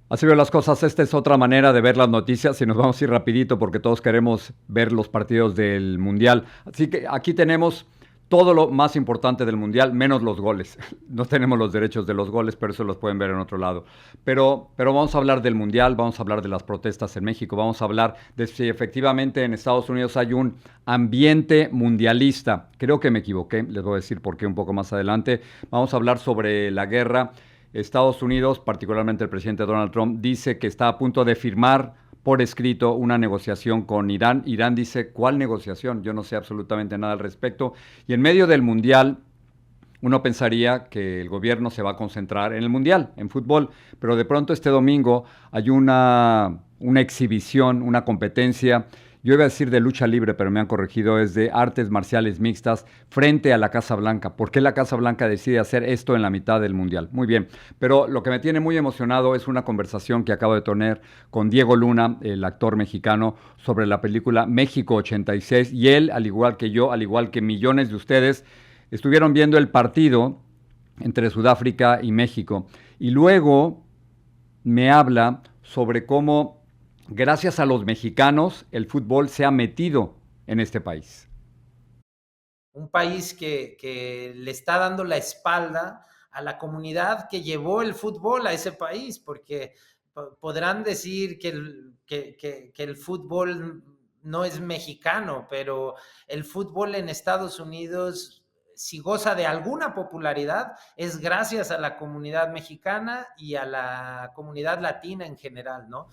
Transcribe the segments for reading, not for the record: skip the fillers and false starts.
Así veo las cosas, esta es otra manera de ver las noticias y nos vamos a ir rapidito porque todos queremos ver los partidos del Mundial. Así que aquí tenemos todo lo más importante del Mundial, menos los goles. No tenemos los derechos de los goles, pero eso los pueden ver en otro lado. Pero vamos a hablar del Mundial, vamos a hablar de las protestas en México, vamos a hablar de si efectivamente en Estados Unidos hay un ambiente mundialista. Creo que me equivoqué, les voy a decir por qué un poco más adelante. Vamos a hablar sobre la guerra. Estados Unidos, particularmente el presidente Donald Trump, dice que está a punto de firmar por escrito una negociación con Irán. Irán dice, ¿cuál negociación? Yo no sé absolutamente nada al respecto. Y en medio del Mundial, uno pensaría que el gobierno se va a concentrar en el Mundial, en fútbol, pero de pronto este domingo hay una exhibición, una competencia. Yo iba a decir de lucha libre, pero me han corregido, es de artes marciales mixtas frente a la Casa Blanca. ¿Por qué la Casa Blanca decide hacer esto en la mitad del Mundial? Muy bien, pero lo que me tiene muy emocionado es una conversación que acabo de tener con Diego Luna, el actor mexicano, sobre la película México 86, y él, al igual que yo, al igual que millones de ustedes, estuvieron viendo el partido entre Sudáfrica y México. Y luego me habla sobre cómo gracias a los mexicanos, el fútbol se ha metido en este país. Un país que le está dando la espalda a la comunidad que llevó el fútbol a ese país, porque podrán decir que el fútbol no es mexicano, pero el fútbol en Estados Unidos, si goza de alguna popularidad, es gracias a la comunidad mexicana y a la comunidad latina en general, ¿no?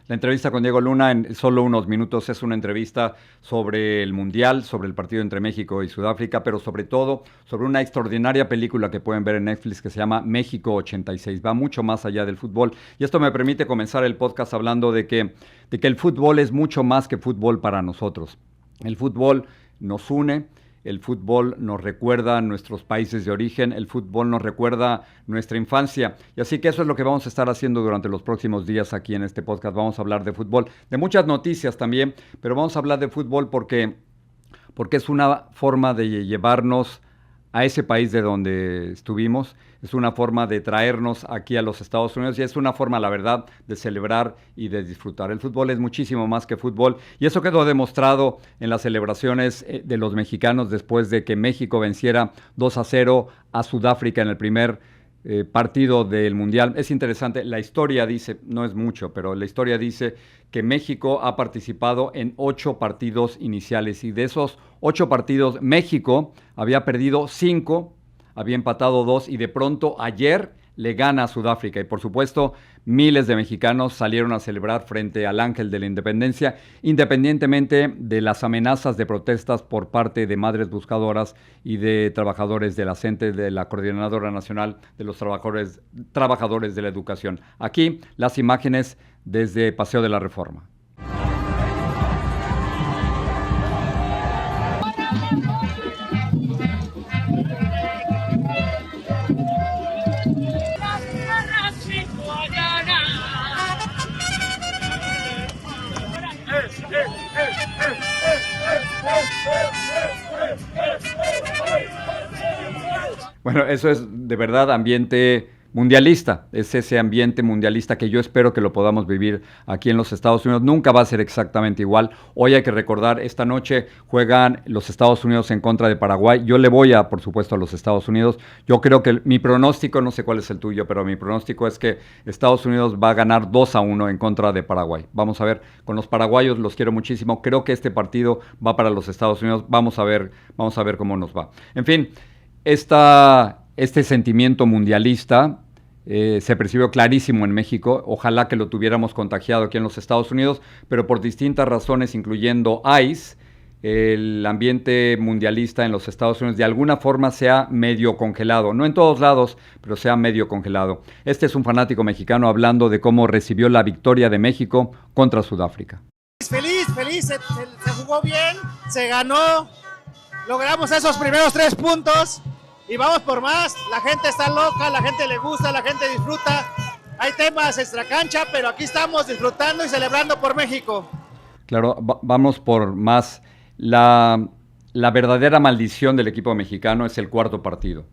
La entrevista con Diego Luna en solo unos minutos es una entrevista sobre el Mundial, sobre el partido entre México y Sudáfrica, pero sobre todo sobre una extraordinaria película que pueden ver en Netflix que se llama México 86. Va mucho más allá del fútbol. Y esto me permite comenzar el podcast hablando de que el fútbol es mucho más que fútbol para nosotros. El fútbol nos une. El fútbol nos recuerda nuestros países de origen, el fútbol nos recuerda nuestra infancia. Y así que eso es lo que vamos a estar haciendo durante los próximos días aquí en este podcast. Vamos a hablar de fútbol, de muchas noticias también, pero vamos a hablar de fútbol porque es una forma de llevarnos a ese país de donde estuvimos, es una forma de traernos aquí a los Estados Unidos y es una forma, la verdad, de celebrar y de disfrutar. El fútbol es muchísimo más que fútbol y eso quedó demostrado en las celebraciones de los mexicanos después de que México venciera 2-0 a Sudáfrica en el primer partido del Mundial. Es interesante, la historia dice, no es mucho, pero la historia dice que México ha participado en 8 partidos iniciales y de esos 8 partidos México había perdido 5, había empatado 2 y de pronto ayer le gana a Sudáfrica y por supuesto miles de mexicanos salieron a celebrar frente al Ángel de la Independencia, independientemente de las amenazas de protestas por parte de madres buscadoras y de trabajadores de la CENTE, de la Coordinadora Nacional de los Trabajadores de la Educación. Aquí las imágenes desde Paseo de la Reforma. Bueno, eso es de verdad ambiente mundialista, es ese ambiente mundialista que yo espero que lo podamos vivir aquí en los Estados Unidos. Nunca va a ser exactamente igual. Hoy hay que recordar, esta noche juegan los Estados Unidos en contra de Paraguay. Yo le voy por supuesto, a los Estados Unidos. Yo creo que mi pronóstico, no sé cuál es el tuyo, pero mi pronóstico es que Estados Unidos va a ganar 2-1 en contra de Paraguay. Vamos a ver, con los paraguayos los quiero muchísimo. Creo que este partido va para los Estados Unidos. Vamos a ver cómo nos va. En fin, este sentimiento mundialista se percibió clarísimo en México. Ojalá que lo tuviéramos contagiado aquí en los Estados Unidos, pero por distintas razones, incluyendo ICE, el ambiente mundialista en los Estados Unidos de alguna forma se ha medio congelado. No en todos lados, pero se ha medio congelado. Este es un fanático mexicano hablando de cómo recibió la victoria de México contra Sudáfrica. Feliz, se jugó bien, se ganó, logramos esos primeros 3 puntos. Y vamos por más, la gente está loca, la gente le gusta, la gente disfruta. Hay temas extracancha, pero aquí estamos disfrutando y celebrando por México. Claro, vamos por más. La verdadera maldición del equipo mexicano es el cuarto partido.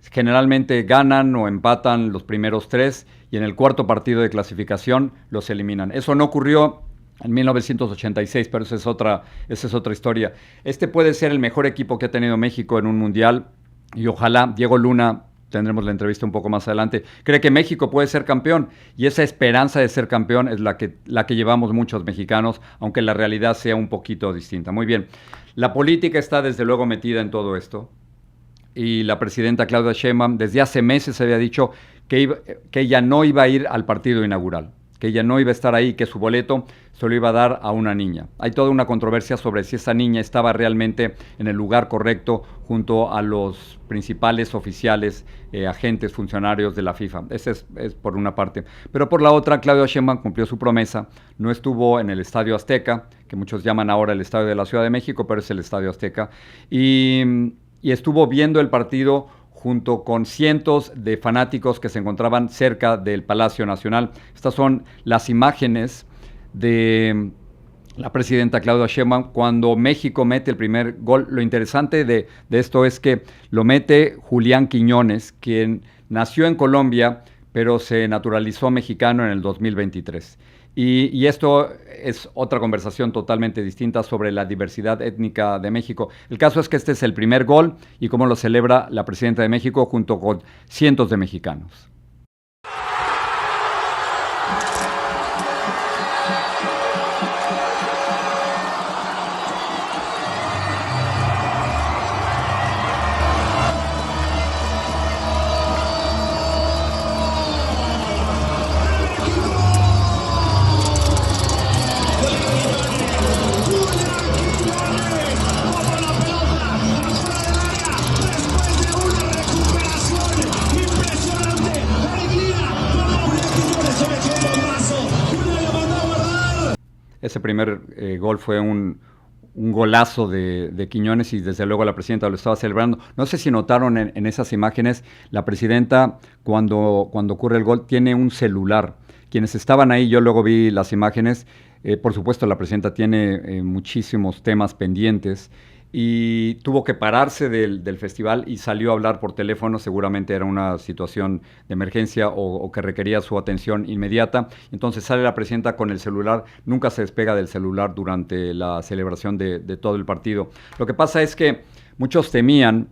Generalmente ganan o empatan los primeros 3 y en el cuarto partido de clasificación los eliminan. Eso no ocurrió en 1986, pero esa es otra historia. Este puede ser el mejor equipo que ha tenido México en un mundial y ojalá Diego Luna, tendremos la entrevista un poco más adelante, cree que México puede ser campeón y esa esperanza de ser campeón es la que llevamos muchos mexicanos, aunque la realidad sea un poquito distinta. Muy bien, la política está desde luego metida en todo esto. Y la presidenta Claudia Sheinbaum desde hace meses había dicho que ella no iba a ir al partido inaugural, que ella no iba a estar ahí, que su boleto se lo iba a dar a una niña. Hay toda una controversia sobre si esa niña estaba realmente en el lugar correcto junto a los principales oficiales, agentes, funcionarios de la FIFA. Ese es por una parte. Pero por la otra, Claudia Sheinbaum cumplió su promesa, no estuvo en el Estadio Azteca, que muchos llaman ahora el Estadio de la Ciudad de México, pero es el Estadio Azteca, y estuvo viendo el partido junto con cientos de fanáticos que se encontraban cerca del Palacio Nacional. Estas son las imágenes de la presidenta Claudia Sheinbaum cuando México mete el primer gol. Lo interesante de esto es que lo mete Julián Quiñones, quien nació en Colombia, pero se naturalizó mexicano en el 2023. Y esto es otra conversación totalmente distinta sobre la diversidad étnica de México. El caso es que este es el primer gol y cómo lo celebra la presidenta de México junto con cientos de mexicanos. Ese primer gol fue un golazo de Quiñones y desde luego la presidenta lo estaba celebrando. No sé si notaron en esas imágenes, la presidenta cuando ocurre el gol tiene un celular. Quienes estaban ahí, yo luego vi las imágenes, por supuesto la presidenta tiene muchísimos temas pendientes y tuvo que pararse del festival y salió a hablar por teléfono, seguramente era una situación de emergencia o que requería su atención inmediata. Entonces sale la presidenta con el celular, nunca se despega del celular durante la celebración de todo el partido. Lo que pasa es que muchos temían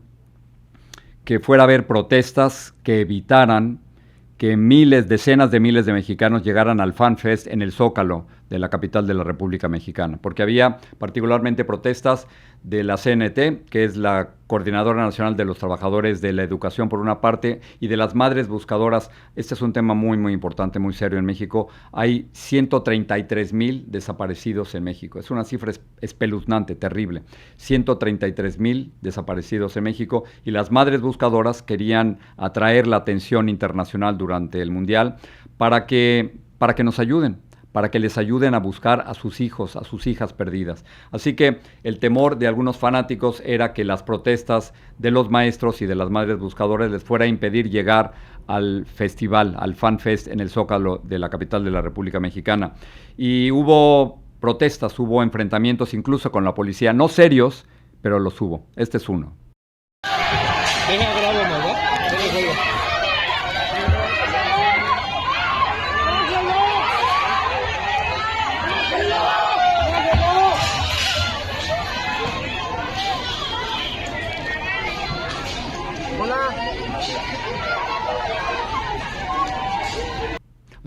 que fuera a haber protestas que evitaran que decenas de miles de mexicanos llegaran al Fan Fest en el Zócalo de la capital de la República Mexicana, porque había particularmente protestas de la CNT, que es la Coordinadora Nacional de los Trabajadores de la Educación por una parte, y de las madres buscadoras. Este es un tema muy, muy importante, muy serio en México. Hay 133,000 desaparecidos en México. Es una cifra espeluznante, terrible. 133,000 desaparecidos en México, y las madres buscadoras querían atraer la atención internacional durante el Mundial para que nos ayuden, para que les ayuden a buscar a sus hijos, a sus hijas perdidas. Así que el temor de algunos fanáticos era que las protestas de los maestros y de las madres buscadoras les fuera a impedir llegar al festival, al Fan Fest en el Zócalo de la capital de la República Mexicana. Y hubo protestas, hubo enfrentamientos incluso con la policía, no serios, pero los hubo. Este es uno. Venga, grabo, ¿verdad? Venga,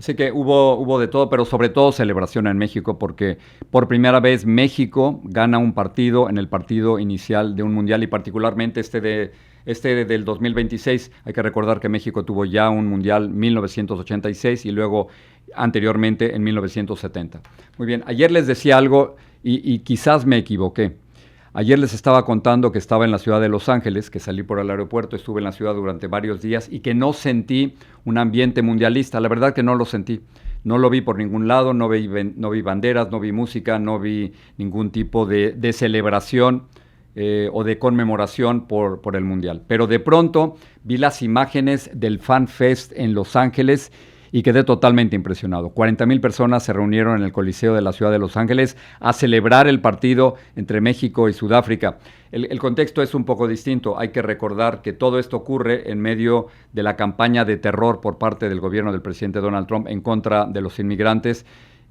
Así que hubo de todo, pero sobre todo celebración en México, porque por primera vez México gana un partido en el partido inicial de un mundial, y particularmente este del 2026. Hay que recordar que México tuvo ya un mundial en 1986 y luego anteriormente en 1970. Muy bien, ayer les decía algo y quizás me equivoqué. Ayer les estaba contando que estaba en la ciudad de Los Ángeles, que salí por el aeropuerto, estuve en la ciudad durante varios días y que no sentí un ambiente mundialista. La verdad que no lo sentí. No lo vi por ningún lado, no vi banderas, no vi música, no vi ningún tipo de celebración o de conmemoración por el Mundial. Pero de pronto vi las imágenes del Fan Fest en Los Ángeles y quedé totalmente impresionado. 40,000 personas se reunieron en el Coliseo de la ciudad de Los Ángeles a celebrar el partido entre México y Sudáfrica. El contexto es un poco distinto. Hay que recordar que todo esto ocurre en medio de la campaña de terror por parte del gobierno del presidente Donald Trump en contra de los inmigrantes.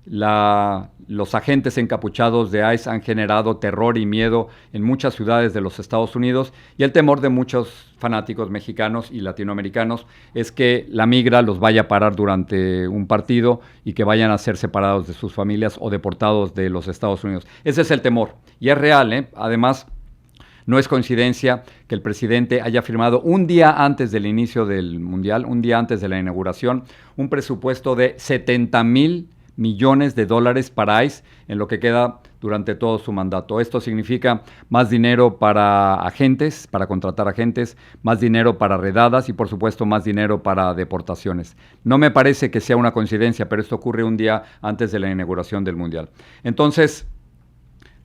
Los agentes encapuchados de ICE han generado terror y miedo en muchas ciudades de los Estados Unidos, y el temor de muchos fanáticos mexicanos y latinoamericanos es que la migra los vaya a parar durante un partido y que vayan a ser separados de sus familias o deportados de los Estados Unidos. Ese es el temor y es real, ¿eh? Además, no es coincidencia que el presidente haya firmado un día antes del inicio del Mundial, un día antes de la inauguración, un presupuesto de $70,000 millones para ICE en lo que queda durante todo su mandato. Esto significa más dinero para agentes, para contratar agentes, más dinero para redadas y por supuesto más dinero para deportaciones. No me parece que sea una coincidencia, pero esto ocurre un día antes de la inauguración del Mundial. Entonces,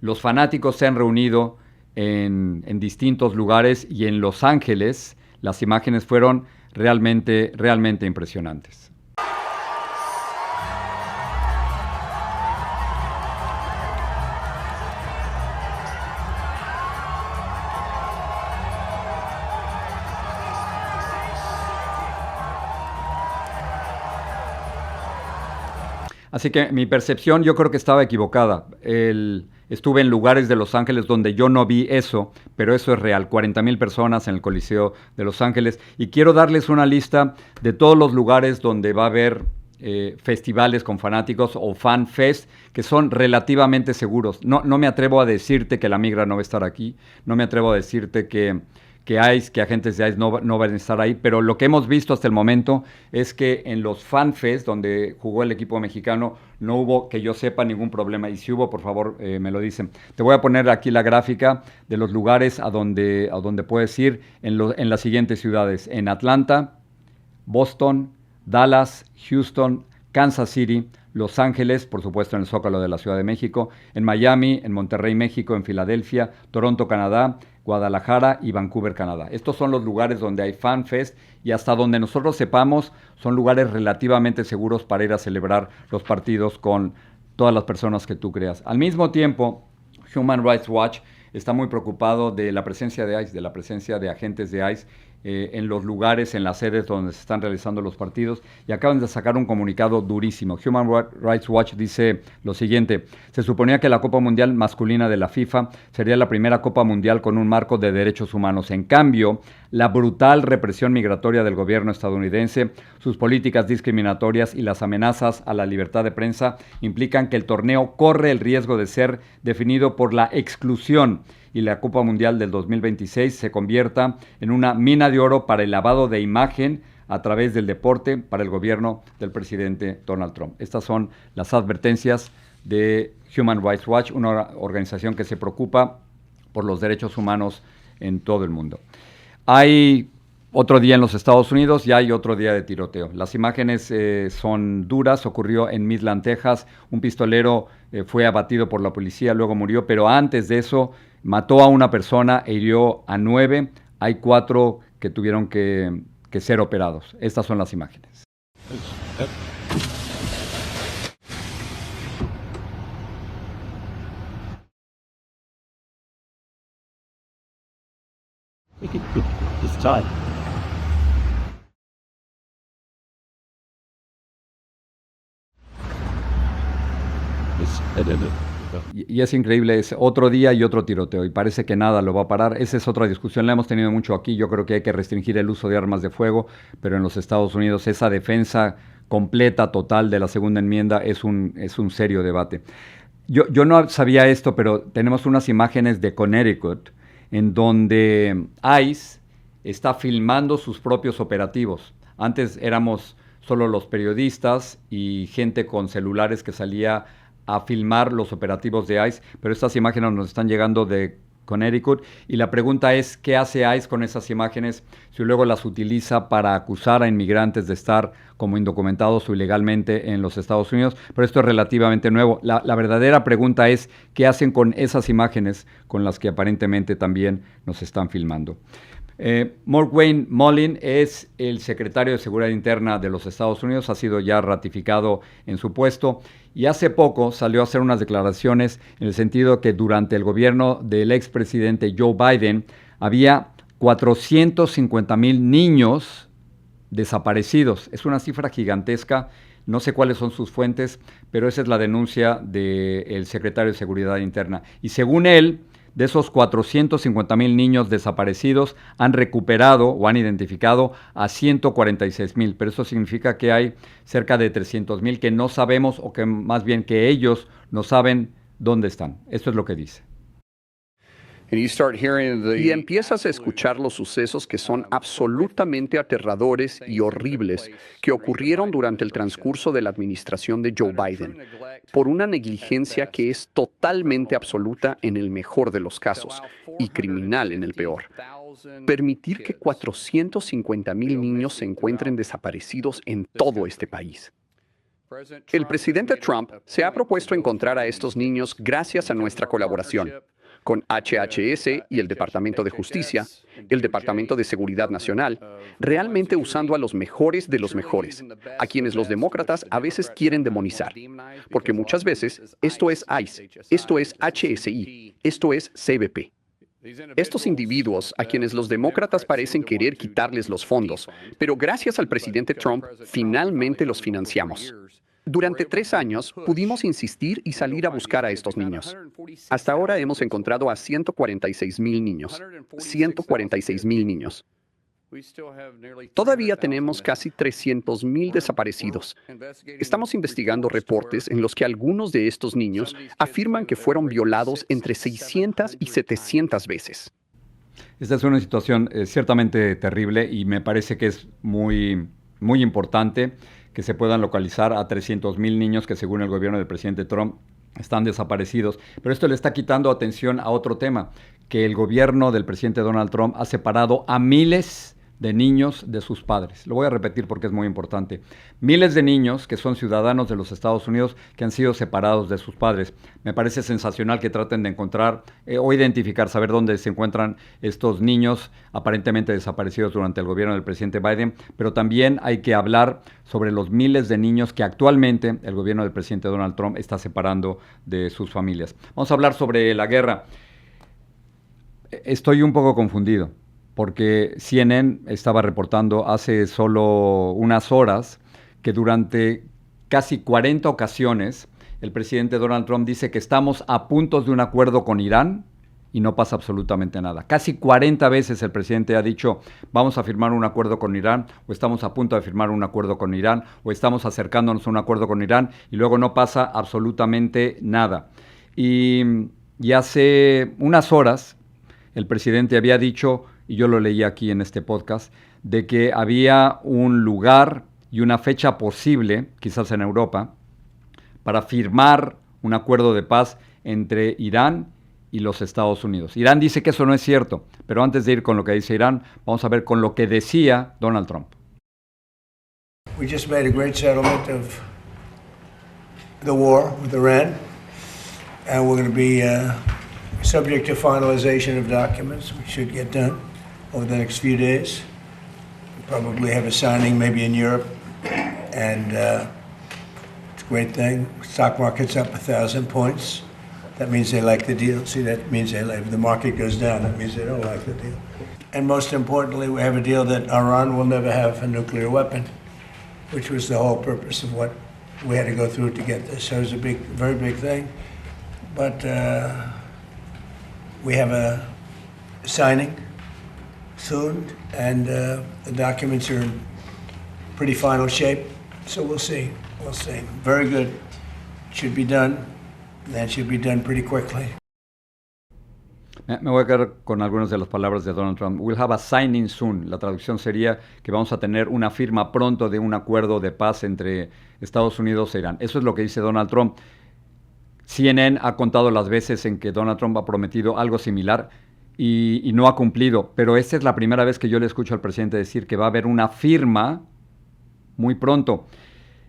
los fanáticos se han reunido en distintos lugares y en Los Ángeles las imágenes fueron realmente impresionantes. Así que mi percepción yo creo que estaba equivocada. Estuve en lugares de Los Ángeles donde yo no vi eso, pero eso es real. 40,000 personas en el Coliseo de Los Ángeles. Y quiero darles una lista de todos los lugares donde va a haber festivales con fanáticos o fan fest que son relativamente seguros. No me atrevo a decirte que la migra no va a estar aquí. No me atrevo a decirte que agentes de ICE no van a estar ahí, pero lo que hemos visto hasta el momento es que en los Fan Fest, donde jugó el equipo mexicano, no hubo, que yo sepa, ningún problema. Y si hubo, por favor, me lo dicen. Te voy a poner aquí la gráfica de los lugares a donde puedes ir en las siguientes ciudades. En Atlanta, Boston, Dallas, Houston, Kansas City, Los Ángeles, por supuesto en el Zócalo de la Ciudad de México, en Miami, en Monterrey, México, en Filadelfia, Toronto, Canadá, Guadalajara y Vancouver, Canadá. Estos son los lugares donde hay Fan Fest y hasta donde nosotros sepamos son lugares relativamente seguros para ir a celebrar los partidos con todas las personas que tú creas. Al mismo tiempo, Human Rights Watch está muy preocupado de la presencia de ICE, de la presencia de agentes de ICE en los lugares, en las sedes donde se están realizando los partidos, y acaban de sacar un comunicado durísimo. Human Rights Watch dice lo siguiente: se suponía que la Copa Mundial masculina de la FIFA sería la primera Copa Mundial con un marco de derechos humanos. En cambio, la brutal represión migratoria del gobierno estadounidense, sus políticas discriminatorias y las amenazas a la libertad de prensa implican que el torneo corre el riesgo de ser definido por la exclusión y la Copa Mundial del 2026 se convierta en una mina de oro para el lavado de imagen a través del deporte para el gobierno del presidente Donald Trump. Estas son las advertencias de Human Rights Watch, una organización que se preocupa por los derechos humanos en todo el mundo. Hay otro día en los Estados Unidos y hay otro día de tiroteo. Las imágenes son duras. Ocurrió en Midland, Texas. Un pistolero fue abatido por la policía, luego murió, pero antes de eso mató a una persona e hirió a 9. Hay 4 que tuvieron que ser operados. Estas son las imágenes. It's tight. Y es increíble, es otro día y otro tiroteo, y parece que nada lo va a parar. Esa es otra discusión, la hemos tenido mucho aquí. Yo creo que hay que restringir el uso de armas de fuego, pero en los Estados Unidos esa defensa completa, total de la segunda enmienda es un serio debate. Yo no sabía esto, pero tenemos unas imágenes de Connecticut en donde ICE está filmando sus propios operativos. Antes éramos solo los periodistas y gente con celulares que salía a filmar los operativos de ICE, pero estas imágenes nos están llegando de Connecticut y la pregunta es ¿qué hace ICE con esas imágenes si luego las utiliza para acusar a inmigrantes de estar como indocumentados o ilegalmente en los Estados Unidos? Pero esto es relativamente nuevo. La verdadera pregunta es ¿qué hacen con esas imágenes con las que aparentemente también nos están filmando? Mortwayne Mullin es el secretario de Seguridad Interna de los Estados Unidos, ha sido ya ratificado en su puesto y hace poco salió a hacer unas declaraciones en el sentido que durante el gobierno del expresidente Joe Biden había 450,000 niños desaparecidos. Es una cifra gigantesca, no sé cuáles son sus fuentes, pero esa es la denuncia del secretario de Seguridad Interna. Y según él, de esos 450,000 niños desaparecidos han recuperado o han identificado a 146,000, pero eso significa que hay cerca de 300,000 que no sabemos o que más bien que ellos no saben dónde están. Esto es lo que dice. Y empiezas a escuchar los sucesos que son absolutamente aterradores y horribles que ocurrieron durante el transcurso de la administración de Joe Biden, por una negligencia que es totalmente absoluta en el mejor de los casos y criminal en el peor. Permitir que 450,000 niños se encuentren desaparecidos en todo este país. El presidente Trump se ha propuesto encontrar a estos niños gracias a nuestra colaboración con HHS y el Departamento de Justicia, el Departamento de Seguridad Nacional, realmente usando a los mejores de los mejores, a quienes los demócratas a veces quieren demonizar, porque muchas veces esto es ICE, esto es HSI, esto es CBP. Estos individuos a quienes los demócratas parecen querer quitarles los fondos, pero gracias al presidente Trump finalmente los financiamos. Durante 3 años pudimos insistir y salir a buscar a estos niños. Hasta ahora hemos encontrado a 146,000 niños. 146,000 niños. Todavía tenemos casi 300,000 desaparecidos. Estamos investigando reportes en los que algunos de estos niños afirman que fueron violados entre 600 y 700 veces. Esta es una situación ciertamente terrible y me parece que es muy, muy importante que se puedan localizar a 300,000 niños que según el gobierno del presidente Trump están desaparecidos. Pero esto le está quitando atención a otro tema, que el gobierno del presidente Donald Trump ha separado a miles de niños de sus padres. Lo voy a repetir porque es muy importante. Miles de niños que son ciudadanos de los Estados Unidos que han sido separados de sus padres. Me parece sensacional que traten de encontrar o identificar, saber dónde se encuentran estos niños aparentemente desaparecidos durante el gobierno del presidente Biden, pero también hay que hablar sobre los miles de niños que actualmente el gobierno del presidente Donald Trump está separando de sus familias. Vamos a hablar sobre la guerra. Estoy un poco confundido, porque CNN estaba reportando hace solo unas horas que durante casi 40 ocasiones el presidente Donald Trump dice que estamos a punto de un acuerdo con Irán y no pasa absolutamente nada. Casi 40 veces el presidente ha dicho vamos a firmar un acuerdo con Irán, o estamos a punto de firmar un acuerdo con Irán, o estamos acercándonos a un acuerdo con Irán, y luego no pasa absolutamente nada. Y hace unas horas el presidente había dicho, y yo lo leí aquí en este podcast, de que había un lugar y una fecha posible, quizás en Europa, para firmar un acuerdo de paz entre Irán y los Estados Unidos. Irán dice que eso no es cierto, pero antes de ir con lo que dice Irán, vamos a ver con lo que decía Donald Trump. We just made a great settlement of the war with Iran, and we're going to be subject to finalization of documents. We should get done over the next few days. We'll probably have a signing maybe in Europe, and it's a great thing. Stock market's up 1,000 points. That means they like the deal. See, that means they like. If the market goes down, that means they don't like the deal. And most importantly, we have a deal that Iran will never have a nuclear weapon, which was the whole purpose of what we had to go through to get this. So it was a big, very big thing. But we have a signing soon, and the documents are in pretty final shape. So we'll see. We'll see. Very good. Should be done. That should be done pretty quickly. Me voy a quedar con algunas de las palabras de Donald Trump. We'll have a signing soon. La traducción sería que vamos a tener una firma pronto de un acuerdo de paz entre Estados Unidos e Irán. Eso es lo que dice Donald Trump. CNN ha contado las veces en que Donald Trump ha prometido algo similar y no ha cumplido, pero esta es la primera vez que yo le escucho al presidente decir que va a haber una firma muy pronto.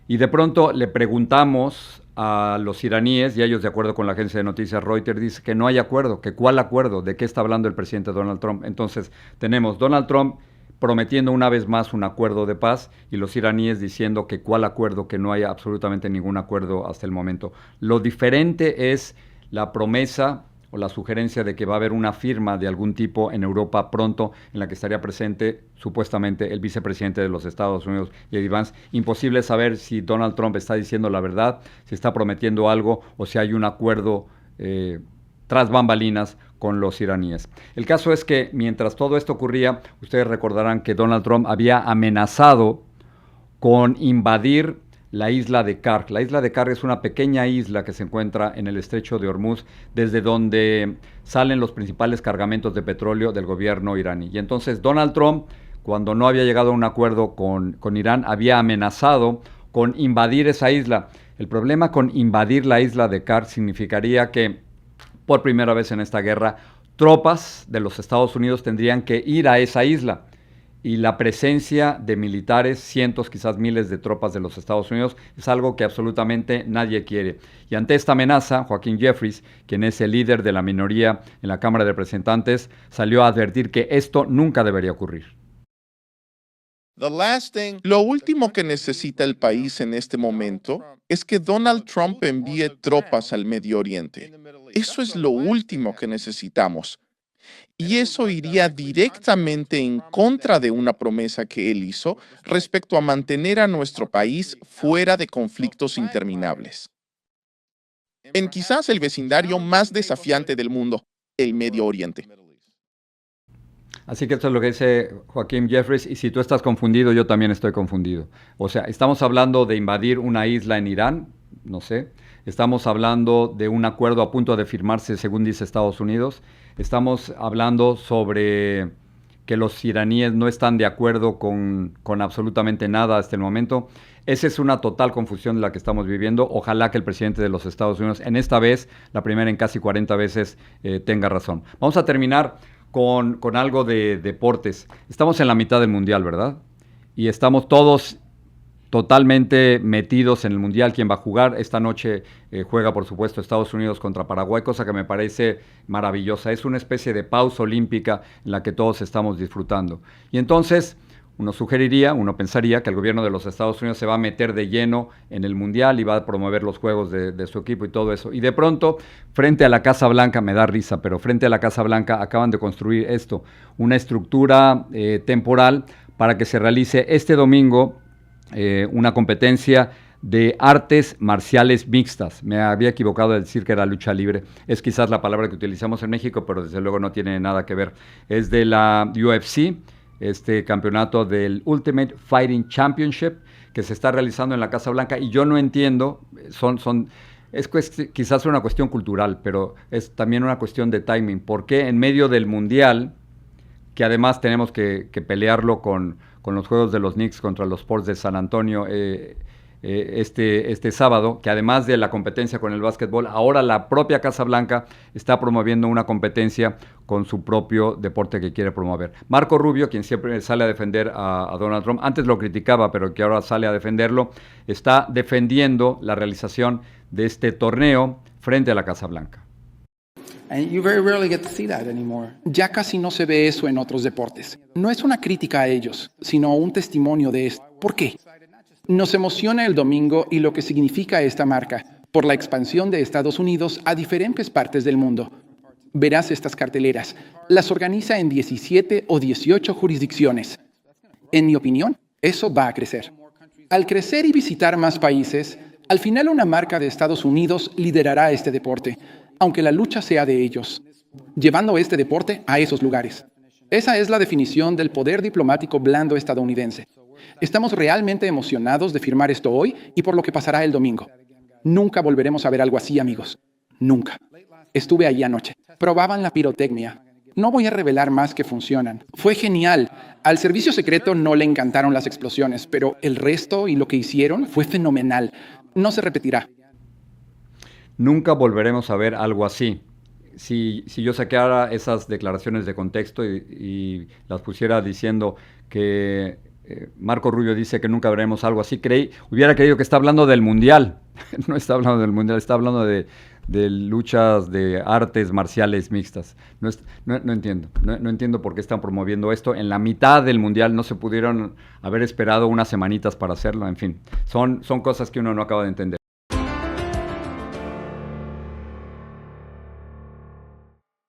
Y de pronto le preguntamos a los iraníes, y ellos, de acuerdo con la agencia de noticias Reuters, dice que no hay acuerdo, que cuál acuerdo, de qué está hablando el presidente Donald Trump. Entonces tenemos Donald Trump prometiendo una vez más un acuerdo de paz y los iraníes diciendo que cuál acuerdo, que no hay absolutamente ningún acuerdo hasta el momento. Lo diferente es la promesa o la sugerencia de que va a haber una firma de algún tipo en Europa pronto en la que estaría presente supuestamente el vicepresidente de los Estados Unidos, J.D. Vance. Imposible saber si Donald Trump está diciendo la verdad, si está prometiendo algo o si hay un acuerdo tras bambalinas con los iraníes. El caso es que mientras todo esto ocurría, ustedes recordarán que Donald Trump había amenazado con invadir la isla de Karg. La isla de Karg es una pequeña isla que se encuentra en el estrecho de Hormuz, desde donde salen los principales cargamentos de petróleo del gobierno iraní. Y entonces Donald Trump, cuando no había llegado a un acuerdo con Irán, había amenazado con invadir esa isla. El problema con invadir la isla de Karg significaría que, por primera vez en esta guerra, tropas de los Estados Unidos tendrían que ir a esa isla. Y la presencia de militares, cientos, quizás miles de tropas de los Estados Unidos, es algo que absolutamente nadie quiere. Y ante esta amenaza, Hakeem Jeffries, quien es el líder de la minoría en la Cámara de Representantes, salió a advertir que esto nunca debería ocurrir. Lo último que necesita el país en este momento es que Donald Trump envíe tropas al Medio Oriente. Eso es lo último que necesitamos. Y eso iría directamente en contra de una promesa que él hizo respecto a mantener a nuestro país fuera de conflictos interminables. En quizás el vecindario más desafiante del mundo, el Medio Oriente. Así que esto es lo que dice Hakeem Jeffries, y si tú estás confundido, yo también estoy confundido. O sea, estamos hablando de invadir una isla en Irán, no sé. Estamos hablando de un acuerdo a punto de firmarse, según dice Estados Unidos. Estamos hablando sobre que los iraníes no están de acuerdo con absolutamente nada hasta el momento. Esa es una total confusión de la que estamos viviendo. Ojalá que el presidente de los Estados Unidos, en esta vez, la primera en casi 40 veces, tenga razón. Vamos a terminar con algo de deportes. Estamos en la mitad del Mundial, ¿verdad? Y estamos todos totalmente metidos en el Mundial. ¿Quién va a jugar? Esta noche juega, por supuesto, Estados Unidos contra Paraguay, cosa que me parece maravillosa. Es una especie de pausa olímpica en la que todos estamos disfrutando. Y entonces uno pensaría que el gobierno de los Estados Unidos se va a meter de lleno en el Mundial y va a promover los juegos de su equipo y todo eso. Y de pronto, frente a la Casa Blanca, me da risa, pero frente a la Casa Blanca acaban de construir esto, una estructura temporal para que se realice este domingo una competencia de artes marciales mixtas. Me había equivocado de decir que era lucha libre. Es quizás la palabra que utilizamos en México, pero desde luego no tiene nada que ver. Es de la UFC, este campeonato del Ultimate Fighting Championship, que se está realizando en la Casa Blanca, y yo no entiendo, es quizás una cuestión cultural, pero es también una cuestión de timing. ¿Por qué en medio del Mundial, que además tenemos que pelearlo con los juegos de los Knicks contra los Spurs de San Antonio este sábado, que además de la competencia con el básquetbol, ahora la propia Casa Blanca está promoviendo una competencia con su propio deporte que quiere promover? Marco Rubio, quien siempre sale a defender a Donald Trump, antes lo criticaba, pero que ahora sale a defenderlo, está defendiendo la realización de este torneo frente a la Casa Blanca. And you very rarely get to see that anymore. Ya casi no se ve eso en otros deportes. No es una crítica a ellos, sino un testimonio de esto. ¿Por qué? Nos emociona el domingo y lo que significa esta marca, por la expansión de Estados Unidos a diferentes partes del mundo. Verás estas carteleras. Las organiza en 17 o 18 jurisdicciones. En mi opinión, eso va a crecer. Al crecer y visitar más países, al final una marca de Estados Unidos liderará este deporte, aunque la lucha sea de ellos, llevando este deporte a esos lugares. Esa es la definición del poder diplomático blando estadounidense. Estamos realmente emocionados de firmar esto hoy y por lo que pasará el domingo. Nunca volveremos a ver algo así, amigos. Nunca. Estuve allí anoche. Probaban la pirotecnia. No voy a revelar más que funcionan. Fue genial. Al servicio secreto no le encantaron las explosiones, pero el resto y lo que hicieron fue fenomenal. No se repetirá. Nunca volveremos a ver algo así. Si yo sacara esas declaraciones de contexto y las pusiera diciendo que Marco Rubio dice que nunca veremos algo así. Hubiera creído que está hablando del Mundial. No está hablando del Mundial, está hablando de luchas de artes marciales mixtas. No entiendo. No entiendo por qué están promoviendo esto. En la mitad del Mundial no se pudieron haber esperado unas semanitas para hacerlo. En fin, son cosas que uno no acaba de entender.